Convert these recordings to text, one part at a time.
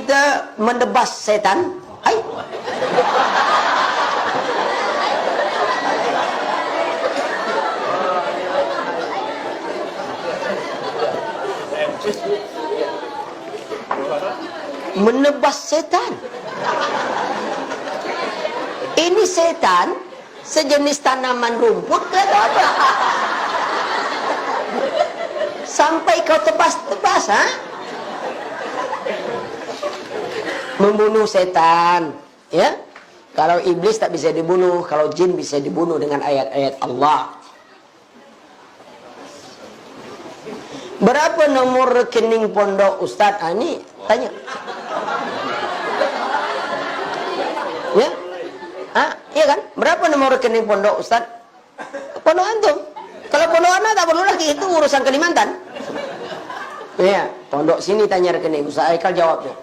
kita mendebas setan? Hai. Menebas setan. Ini setan sejenis tanaman rumput ke apa? Sampai kau tebas-tebas, ha? Membunuh setan, ya? Kalau iblis tak bisa dibunuh, kalau jin bisa dibunuh dengan ayat-ayat Allah. Berapa nomor rekening pondok Ustadz? Ini tanya. Ya? Iya kan? Berapa nomor rekening pondok Ustadz? Pondok antum. Kalau pondok anak tak perlu lagi, itu urusan Kalimantan. Ya, pondok sini tanya rekening. Ustaz Aikal jawabnya.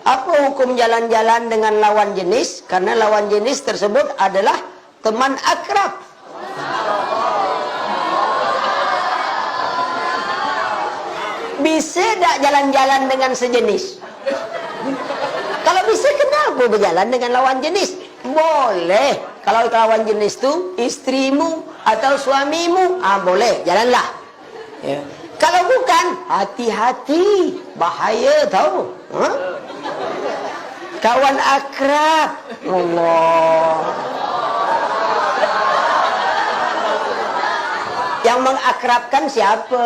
Apa hukum jalan-jalan dengan lawan jenis? Karena lawan jenis tersebut adalah teman akrab. Bisa tak jalan-jalan dengan sejenis? Kalau bisa, kenapa berjalan dengan lawan jenis? Boleh. Kalau lawan jenis itu istrimu atau suamimu, boleh, jalanlah. Ya. Kalau bukan, hati-hati, bahaya tahu. Kawan akrab. Allah. Yang mengakrabkan siapa?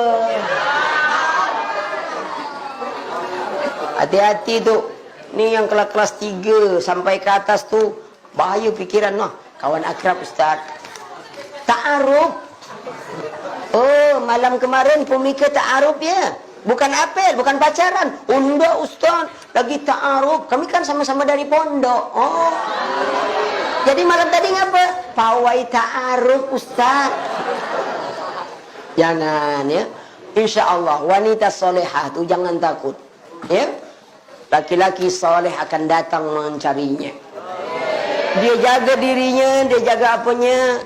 Hati-hati tuh. Ini yang kelas 3 sampai ke atas tuh bahaya pikiran noh. Kawan akrab Ustaz. Ta'aruf. Oh, malam kemarin pemikir ta'aruf ya. Bukan apel, bukan pacaran. Enggak Ustaz, lagi ta'aruf. Kami kan sama-sama dari pondok. Oh. Jadi malam tadi ngapa? Pawai ta'aruf Ustaz. Jangan ya. Insya Allah wanita solehah tuh jangan takut. Ya. Laki-laki soleh akan datang mencarinya. Dia jaga dirinya, dia jaga apanya.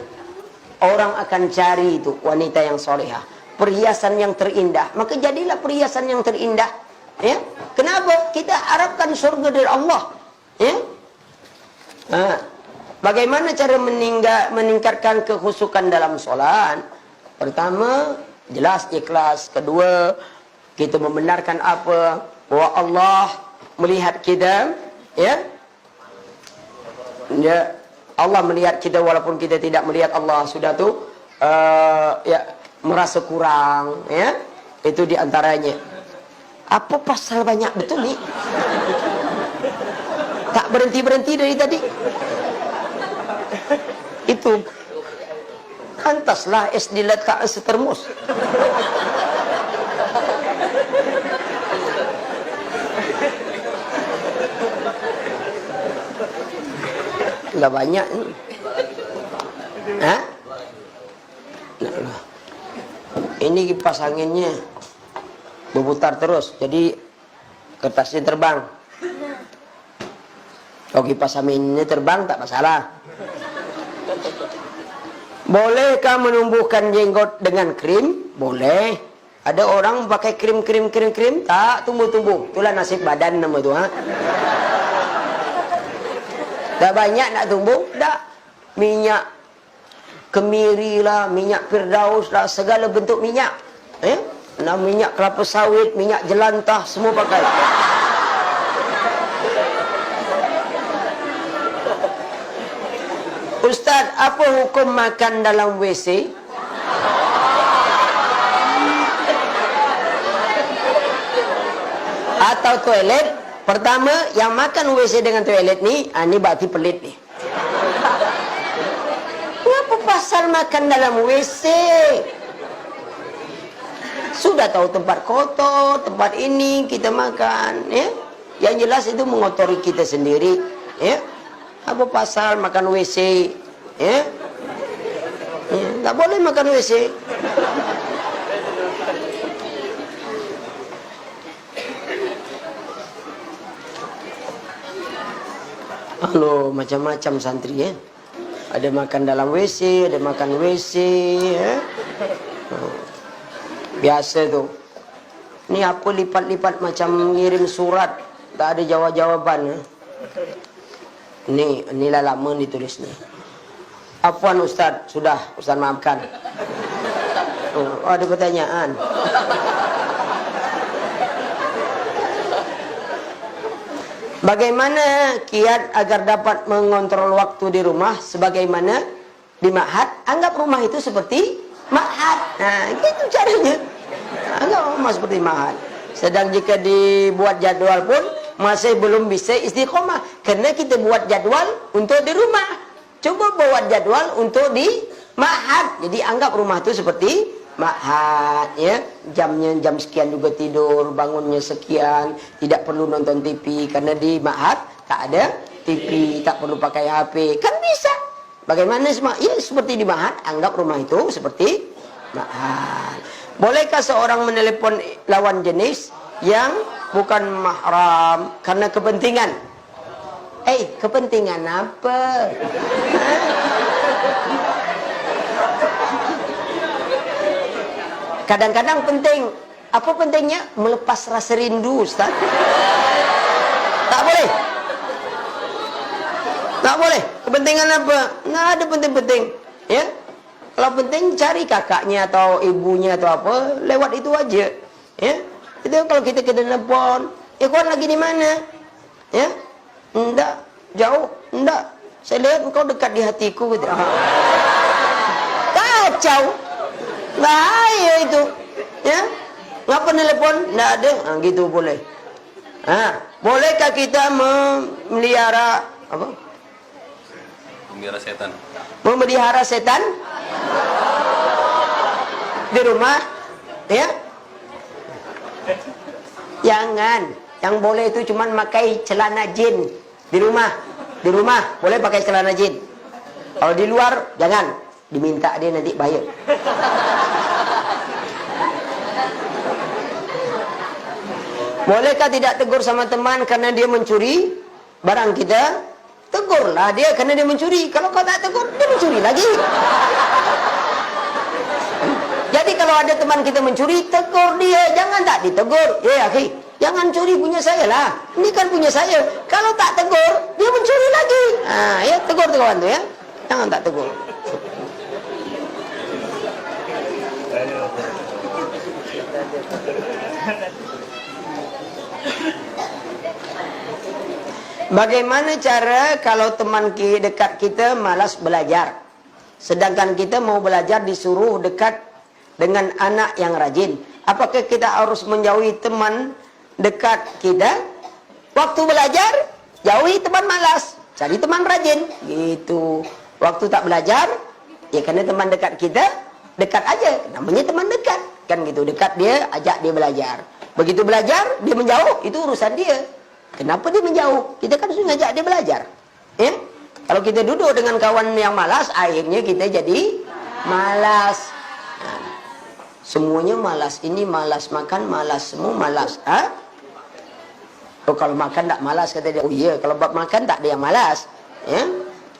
Orang akan cari itu wanita yang solehah. Perhiasan yang terindah. Maka jadilah perhiasan yang terindah. Ya. Kenapa? Kita harapkan surga dari Allah. Ya. Bagaimana cara meningkatkan kekhusyukan dalam sholat? Pertama, jelas ikhlas. Kedua, kita membenarkan apa? Bahwa Allah melihat kita, ya. Ya, Allah melihat kita walaupun kita tidak melihat Allah. Sudah tuh ya merasa kurang, ya. Itu diantaranya. Apa pasal banyak betul nih? Tak berhenti-berhenti dari tadi. Itu pantaslah es diletak setermus. Enggak banyak ini. Hah? Nah, ini kipas anginnya berputar terus, jadi kertasnya terbang. Kalau kipas anginnya terbang tak masalah. Bolehkah menumbuhkan jenggot dengan krim? Boleh. Ada orang pakai krim tak tumbuh-tumbuh. Itulah nasib badan nama itu, ha? Dah banyak nak tumbuh, dah minyak kemiri lah, minyak firdaus lah, segala bentuk minyak. Nah, minyak kelapa sawit, minyak jelantah, semua pakai. Ustaz, apa hukum makan dalam WC? Atau toilet? Pertama, yang makan WC dengan toilet ni, ini berarti pelit ni. Kenapa pasal makan dalam WC? Sudah tahu tempat kotor, tempat ini kita makan, ya. Yang jelas itu mengotori kita sendiri, ya. Apa pasal makan WC, ya? Ya, tak boleh makan WC. Halo, macam-macam santri ya. Ada makan dalam WC, ada makan WC ya. Biasa tuh. Ini apa lipat-lipat macam ngirim surat Tak ada jawab-jawaban. Inilah lama ditulis ni. Afwan Ustaz, sudah Ustaz maafkan. Oh, ada pertanyaan. Bagaimana kiat agar dapat mengontrol waktu di rumah sebagaimana di ma'had? Anggap rumah itu seperti ma'had. Nah, gitu caranya. Anggap rumah seperti ma'had. Sedang jika dibuat jadwal pun masih belum bisa istiqomah. Karena kita buat jadwal untuk di rumah. Coba buat jadwal untuk di ma'had. Jadi anggap rumah itu seperti ma'had, ya. Jamnya jam sekian juga tidur, bangunnya sekian, tidak perlu nonton TV karena di ma'had tak ada TV, tak perlu pakai HP. Kan bisa. Bagaimana ya seperti di ma'had, anggap rumah itu seperti ma'had. Bolehkah seorang menelepon lawan jenis yang bukan mahram karena kepentingan? Kepentingan apa? Kadang-kadang penting. Apa pentingnya? Melepas rasa rindu, Ustaz. Tak boleh. Tak boleh. Kepentingan apa? Nggak ada penting-penting. Ya. Kalau penting cari kakaknya atau ibunya atau apa, lewat itu aja. Ya. Itu kalau kita telepon, kawan lagi di mana? Ya. Enggak, jauh, enggak. Saya lihat engkau dekat di hatiku gitu. Kacau. Bahaya itu. Ya. Ngapa telepon? Enggak ada. Gitu boleh. Bolehkah kita memelihara apa? Memelihara setan. Memelihara setan di rumah, ya? Jangan. Yang boleh itu cuman pakai celana jin di rumah. Di rumah boleh pakai celana jin. Kalau di luar jangan. Diminta dia nanti bayar. Bolehkah tidak tegur sama teman karena dia mencuri barang kita? Tegurlah dia karena dia mencuri. Kalau kau tak tegur, dia mencuri lagi. Jadi kalau ada teman kita mencuri, tegur dia. Jangan tak ditegur. Akhi, jangan curi punya saya lah. Ini kan punya saya. Kalau tak tegur, dia mencuri lagi. Ya tegur tu kawan tu ya. Jangan tak tegur. Bagaimana cara kalau teman dekat kita malas belajar, sedangkan kita mau belajar disuruh dekat dengan anak yang rajin? Apakah kita harus menjauhi teman dekat kita? Waktu belajar, jauhi teman malas, cari teman rajin. Gitu. Waktu tak belajar, ya karena teman dekat kita, dekat aja. Namanya teman dekat. Kan gitu, dekat dia, ajak dia belajar. Begitu belajar, dia menjauh, itu urusan dia. Kenapa dia menjauh? Kita kan sudah ngajak dia belajar. Ya? Kalau kita duduk dengan kawan yang malas, akhirnya kita jadi malas. Semuanya malas. Ini malas makan, malas semua malas. Kalau makan tak malas, kata dia. Oh iya, kalau bab makan tak ada yang malas. Ya?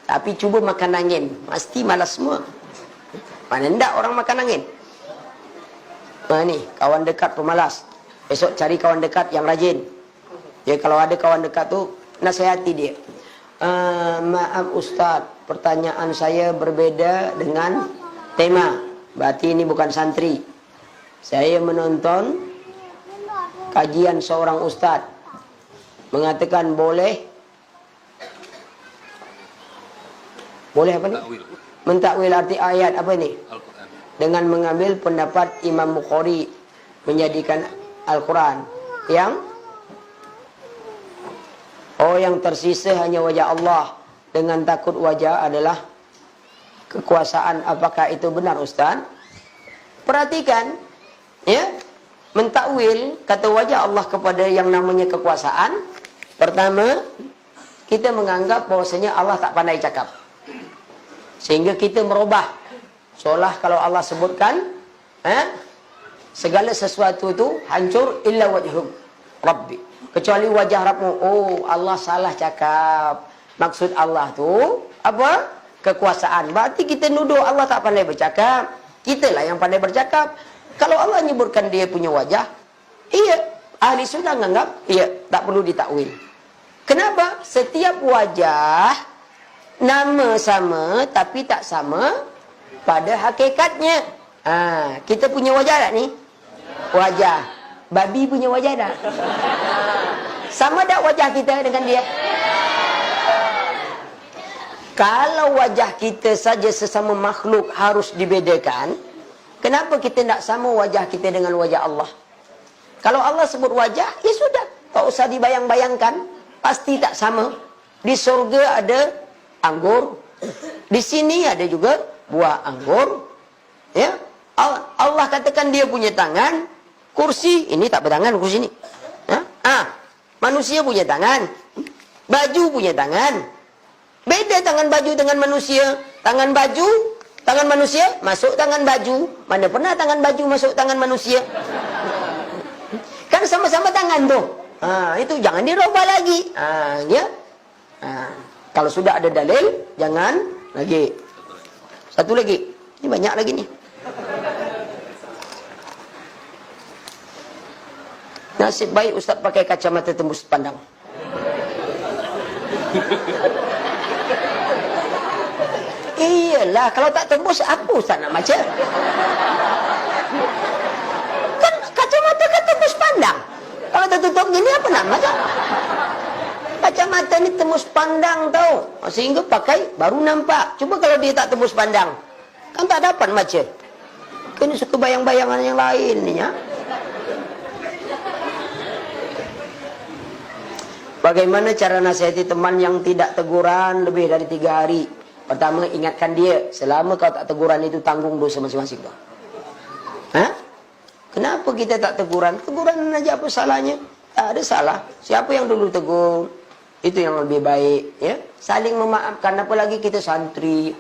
Tapi cuba makan angin, pasti malas semua. Mana enggak orang makan angin? Ni, kawan dekat pemalas. Besok cari kawan dekat yang rajin. Ya, kalau ada kawan dekat tu, nasihati dia. Maaf Ustaz, pertanyaan saya berbeda dengan tema. Berarti ini bukan santri. Saya menonton kajian seorang Ustaz mengatakan boleh apa ni? Mentakwil arti ayat apa ni? Al-Quran. Dengan mengambil pendapat Imam Bukhari menjadikan Al-Quran yang tersisa hanya wajah Allah dengan takut wajah adalah kekuasaan. Apakah itu benar Ustaz? Perhatikan, ya, mentakwil kata wajah Allah kepada yang namanya kekuasaan. Pertama, kita menganggap bahwasanya Allah tak pandai cakap, sehingga kita merubah seolah kalau Allah sebutkan segala sesuatu itu hancur illa wajhu Rabbi, kecuali wajah Rabbmu. Oh, Allah salah cakap. Maksud Allah tu apa? Kekuasaan. Berarti kita nuduh Allah tak pandai bercakap. Kita lah yang pandai bercakap. Kalau Allah nyebutkan dia punya wajah, iya, Ahli sunnah menganggap, ya, tak perlu ditakwil. Kenapa? Setiap wajah nama sama tapi tak sama pada hakikatnya. Kita punya wajah tak ni? Wajah. Babi punya wajah tak? Sama tak wajah kita dengan dia? Kalau wajah kita saja sesama makhluk harus dibedakan, kenapa kita tak sama wajah kita dengan wajah Allah? Kalau Allah sebut wajah, ya sudah. Tak usah dibayang-bayangkan. Pasti tak sama. Di surga ada anggur. Di sini ada juga buah anggur. Ya, Allah katakan dia punya tangan. Kursi, ini tak bertangan kursi ini. Manusia punya tangan. Baju punya tangan. Beda tangan baju dengan manusia. Tangan baju, tangan manusia, masuk tangan baju. Mana pernah tangan baju masuk tangan manusia? Kan sama-sama tangan tu. Itu jangan dirubah lagi. Ya. Kalau sudah ada dalil, jangan lagi. Satu lagi. Ini banyak lagi nih. Nasib baik Ustaz pakai kacamata tembus pandang. Iyalah, kalau tak tembus, apa Ustaz nak baca? Kan kacamata kan tembus pandang. Kalau tertutup gini, apa nak baca? Kacamata ni tembus pandang tau. Sehingga pakai, baru nampak. Cuba kalau dia tak tembus pandang, kan tak dapat baca. Kini suka bayang-bayangan yang lain ni, ya. Bagaimana cara nasihati teman yang tidak teguran lebih dari 3 hari? Pertama, ingatkan dia, selama kau tak teguran itu tanggung dosa masing-masing kau. Kenapa kita tak teguran? Teguran aja, apa salahnya? Tak ada salah. Siapa yang dulu tegur, itu yang lebih baik. Ya, saling memaafkan. Apalagi kita santri,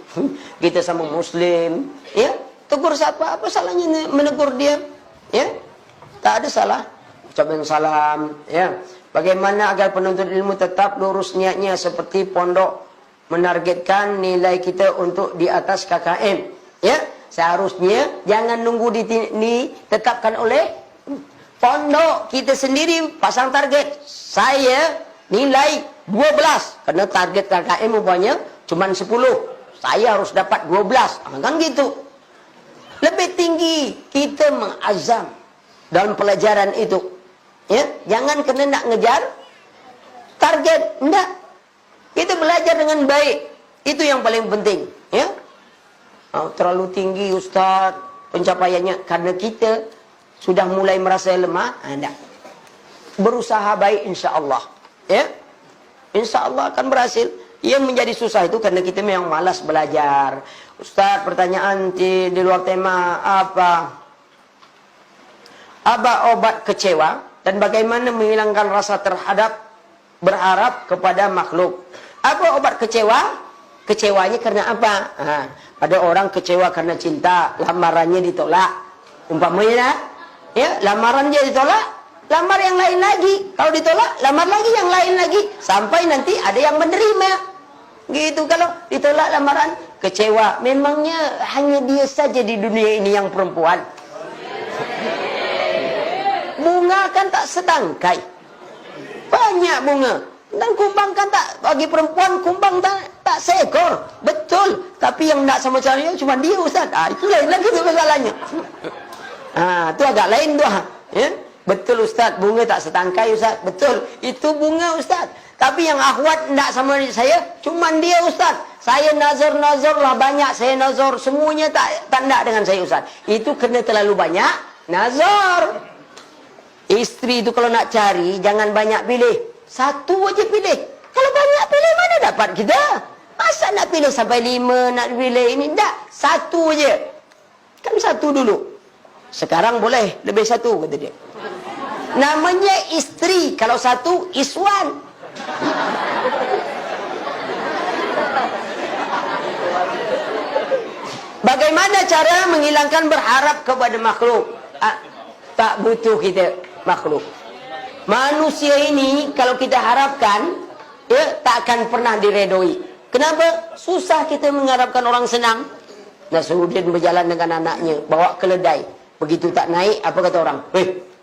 kita sama Muslim. Ya, tegur siapa? Apa salahnya menegur dia? Ya, tak ada salah. Ucapkan salam. Ya, bagaimana agar penuntut ilmu tetap lurus niatnya seperti pondok menargetkan nilai kita untuk di atas KKM. Ya, seharusnya jangan nunggu ditetapkan oleh pondok. Kita sendiri pasang target. Saya nilai 12. Karena target KKM umpamanya cuma 10. Saya harus dapat 12. Kan gitu. Lebih tinggi kita mengazam dalam pelajaran itu. Ya, jangan kena nak ngejar target. Enggak. Kita belajar dengan baik. Itu yang paling penting. Ya. Terlalu tinggi Ustaz pencapaiannya karena kita sudah mulai merasa lemah. Enggak. Berusaha baik insya-Allah. Ya. Insya-Allah akan berhasil. Yang menjadi susah itu karena kita memang malas belajar. Ustaz, pertanyaan di luar tema apa? Apa obat kecewa dan bagaimana menghilangkan rasa berharap kepada makhluk? Apa obat kecewa? Kecewanya karena apa? Ada orang kecewa karena cinta, lamarannya ditolak. Umpamanya, ya, lamaran dia ditolak, lamar yang lain lagi. Kalau ditolak, lamar lagi yang lain lagi. Sampai nanti ada yang menerima. Gitu, kalau ditolak lamaran, kecewa. Memangnya hanya dia saja di dunia ini yang perempuan? Bunga kan tak setangkai. Banyak bunga. Dan kumbang kan tak, bagi perempuan kumbang tak seekor. Betul. Tapi yang nak sama saya cuma dia Ustaz. Itu lain lagi tu masalahnya. Itu agak lain tu. Ya? Betul Ustaz, bunga tak setangkai Ustaz. Betul. Itu bunga Ustaz. Tapi yang akhwat nak sama saya cuma dia Ustaz. Saya nazar lah banyak. Saya nazar semuanya tak nak dengan saya Ustaz. Itu kena terlalu banyak nazar. Isteri itu kalau nak cari jangan banyak pilih. Satu aja pilih. Kalau banyak pilih mana dapat kita? Masa nak pilih sampai 5 nak pilih ini? Tak. Satu aja. Kan satu dulu. Sekarang boleh lebih satu kata dia. Namanya isteri. Kalau satu iswan. Bagaimana cara menghilangkan berharap kepada makhluk? Tak butuh kita makhluk. Manusia ini kalau kita harapkan, ya, tak akan pernah diredoi. Kenapa? Susah kita mengharapkan orang senang. Nasruddin berjalan dengan anaknya, bawa keledai. Begitu tak naik, apa kata orang?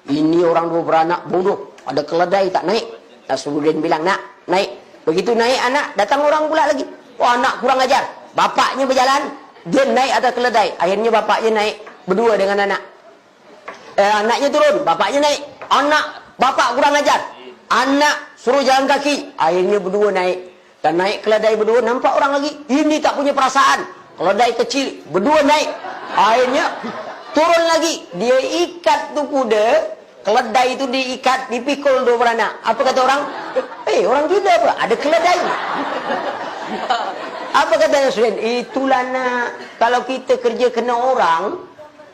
Ini orang dua beranak bodoh. Ada keledai tak naik. Nasruddin bilang, nak, naik. Begitu naik anak, datang orang pula lagi. Wah, anak kurang ajar. Bapaknya berjalan, dia naik atas keledai. Akhirnya bapaknya naik berdua dengan anak. Anaknya turun, bapaknya naik. Bapak kurang ajar. Anak suruh jalan kaki. Akhirnya berdua naik. Dan naik keledai berdua, nampak orang lagi. Ini tak punya perasaan. Keledai kecil, berdua naik. Akhirnya turun lagi. Dia ikat tu kuda. Keledai itu diikat, dipikul dua beranak. Apa kata orang? Orang kita apa? Ada keledai. Apa kata Nasruddin? Itulah nak. Kalau kita kerja kena orang,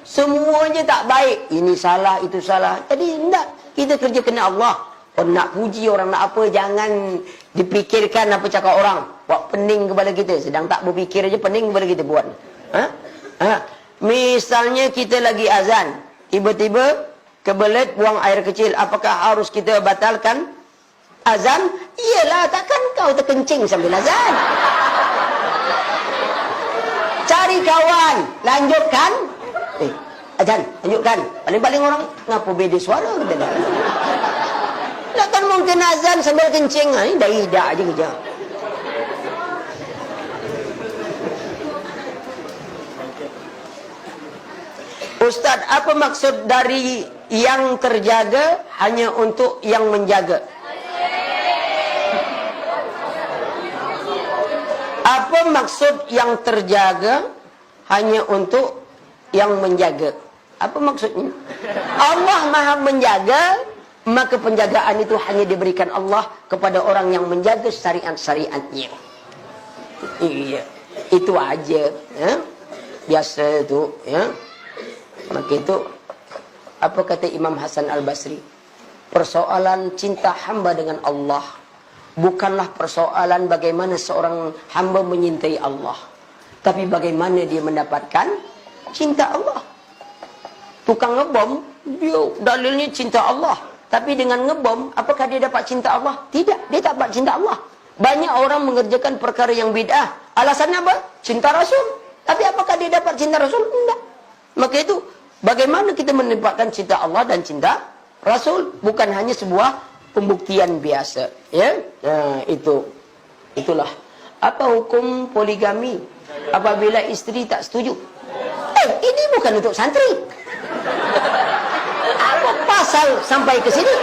semuanya tak baik. Ini salah, itu salah. Jadi tidak. Kita kerja kena Allah. Orang nak puji, orang nak apa, jangan dipikirkan apa cakap orang. Buat pening kepada kita. Sedang tak berfikir aja pening kepada kita buat. Misalnya kita lagi azan. Tiba-tiba kebelet buang air kecil. Apakah harus kita batalkan azan? Iyalah, takkan kau terkencing sambil azan. Cari kawan, lanjutkan. Azan, lanjutkan. Paling-paling orang, ngapa beda suara? Takkan mungkin azan sambil kencing. Ini dah hidak aja kerja. Ustaz, apa maksud dari yang terjaga hanya untuk yang menjaga? Apa maksud yang terjaga hanya untuk yang menjaga? Apa maksudnya? Allah Maha menjaga, maka penjagaan itu hanya diberikan Allah kepada orang yang menjaga syariat-syariatnya. Iya, itu aja. Ya? Biasa itu. Ya? Maka itu, apa kata Imam Hasan Al-Basri? Persoalan cinta hamba dengan Allah bukanlah persoalan bagaimana seorang hamba menyintai Allah, tapi bagaimana dia mendapatkan cinta Allah. Tukang ngebom, dia dalilnya cinta Allah. Tapi dengan ngebom, apakah dia dapat cinta Allah? Tidak, dia tak dapat cinta Allah. Banyak orang mengerjakan perkara yang bid'ah. Alasannya apa? Cinta Rasul. Tapi apakah dia dapat cinta Rasul? Tidak. Maka itu, bagaimana kita mendapatkan cinta Allah dan cinta Rasul? Bukan hanya sebuah pembuktian biasa. Ya, nah, itulah. Apa hukum poligami apabila isteri tak setuju? Ini bukan untuk santri. Apa pasal sampai ke sini?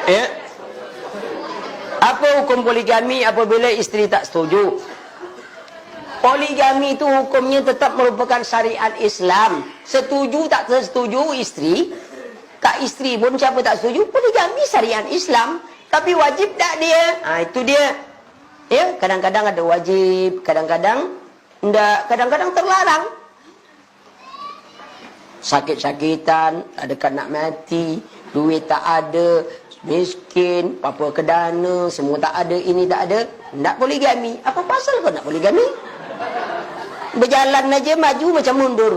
Ya. Apa hukum poligami apabila isteri tak setuju? Poligami itu hukumnya tetap merupakan syariat Islam. Setuju tak setuju isteri, tak isteri pun siapa tak setuju, poligami syariat Islam. Tapi wajib tak dia? Itu dia. Ya, kadang-kadang ada wajib, kadang-kadang enggak, kadang-kadang terlarang. Sakit-sakitan, ada kan nak mati, duit tak ada, miskin, apa kedana, semua tak ada, ini tak ada, nak poligami. Apa pasal kau nak poligami? Berjalan aja maju macam mundur.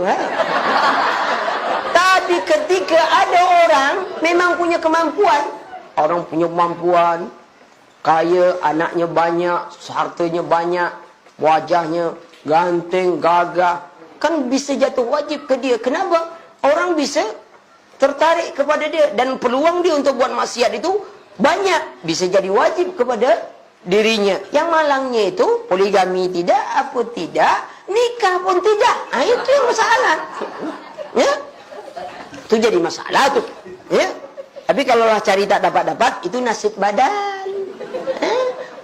Tapi ketika ada orang memang punya kemampuan, orang punya kemampuan, kaya, anaknya banyak, hartanya banyak, wajahnya ganteng, gagah, kan bisa jatuh wajib ke dia. Kenapa? Orang bisa tertarik kepada dia dan peluang dia untuk buat maksiat itu banyak, bisa jadi wajib kepada dirinya. Yang malangnya itu poligami tidak, apa tidak, nikah pun tidak. Itu yang masalah. Ya, itu jadi masalah tuh. Ya, tapi kalau lah cari tak dapat-dapat, itu nasib badan.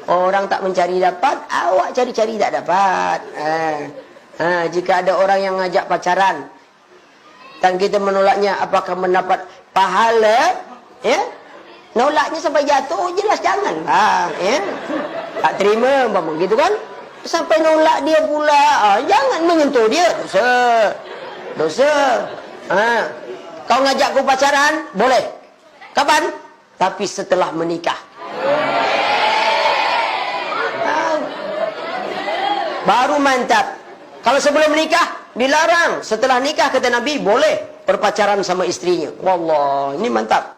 Orang tak mencari dapat, awak cari-cari tak dapat. Jika ada orang yang ngajak pacaran dan kita menolaknya, apakah mendapat pahala? Ya, nolaknya sampai jatuh, jelas jangan. Ya, tak terima, umpama gitu kan? Sampai nolak dia pula, jangan menyentuh dia, dosa. Kau ngajak aku pacaran, boleh. Kapan? Tapi setelah menikah. Baru mantap. Kalau sebelum menikah dilarang. Setelah nikah kata Nabi boleh berpacaran sama istrinya. Wallah, ini mantap.